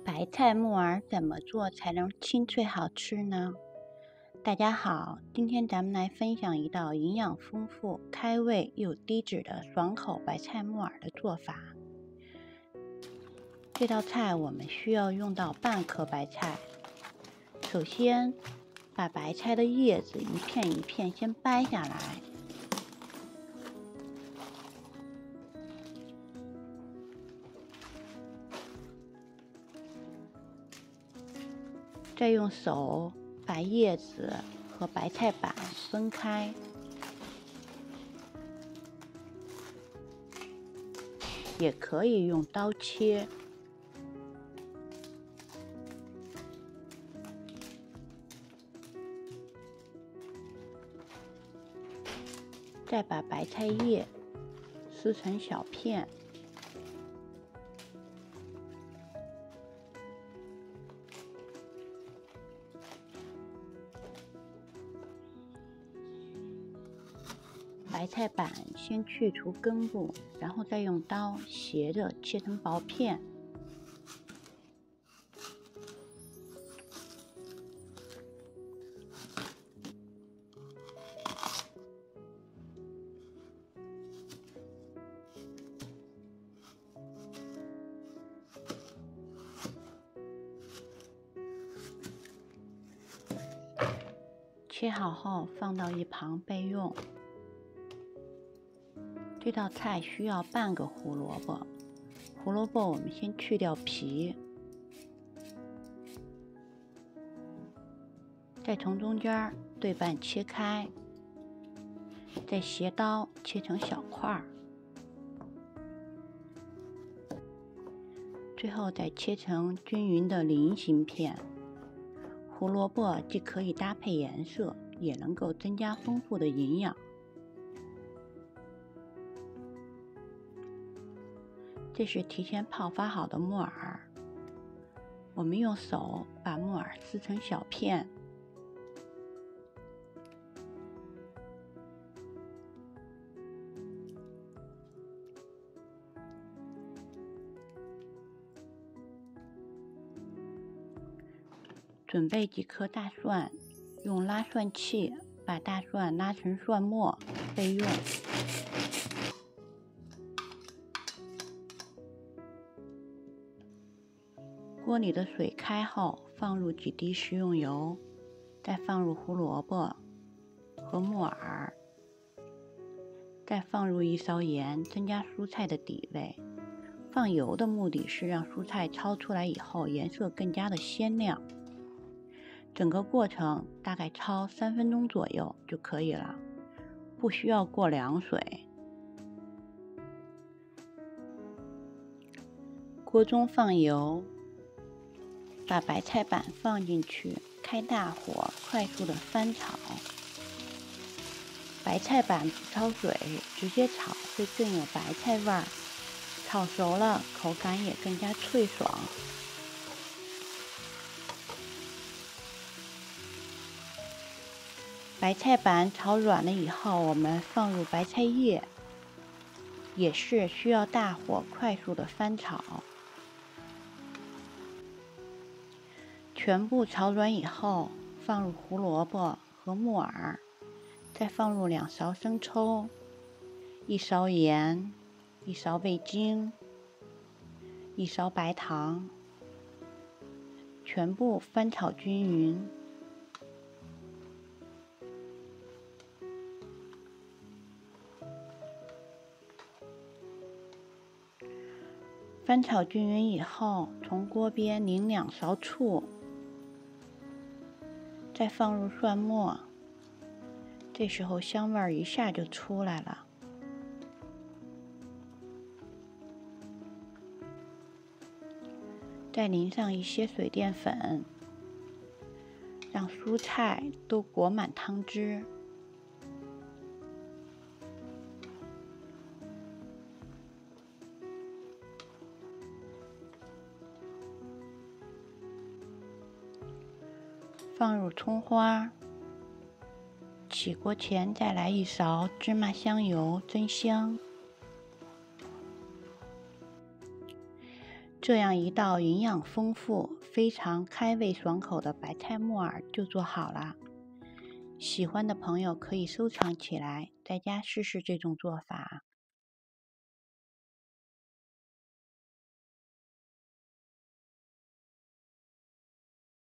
白菜木耳怎么做才能清脆好吃呢？大家好，今天咱们来分享一道营养丰富、开胃又低脂的爽口白菜木耳的做法。这道菜我们需要用到半颗白菜。首先，把白菜的叶子一片一片先掰下来。再用手把叶子和白菜板分开，也可以用刀切。再把白菜叶撕成小片。白菜板先去除根部，然后再用刀斜着切成薄片。切好后放到一旁备用。这道菜需要半个胡萝卜，胡萝卜我们先去掉皮，再从中间对半切开，再斜刀切成小块，最后再切成均匀的菱形片。胡萝卜既可以搭配颜色，也能够增加丰富的营养。这是提前泡发好的木耳，我们用手把木耳撕成小片，准备几颗大蒜，用拉蒜器把大蒜拉成蒜末备用。锅里的水开后，放入几滴食用油，再放入胡萝卜和木耳，再放入一勺盐，增加蔬菜的底味。放油的目的是让蔬菜焯出来以后颜色更加的鲜亮。整个过程大概焯3分钟左右就可以了，不需要过凉水。锅中放油，把白菜板放进去，开大火，快速的翻炒。白菜板不焯水，直接炒会更有白菜味儿。炒熟了，口感也更加脆爽。白菜板炒软了以后，我们放入白菜叶，也是需要大火快速的翻炒。全部炒软以后，放入胡萝卜和木耳，再放入2勺生抽、1勺盐、1勺味精、1勺白糖，全部翻炒均匀。翻炒均匀以后，从锅边淋2勺醋，再放入蒜末，这时候香味一下就出来了。再淋上一些水淀粉，让蔬菜都裹满汤汁。放入葱花，起锅前再来1勺芝麻香油增香。这样一道营养丰富、非常开胃爽口的白菜木耳就做好了。喜欢的朋友可以收藏起来，在家试试这种做法。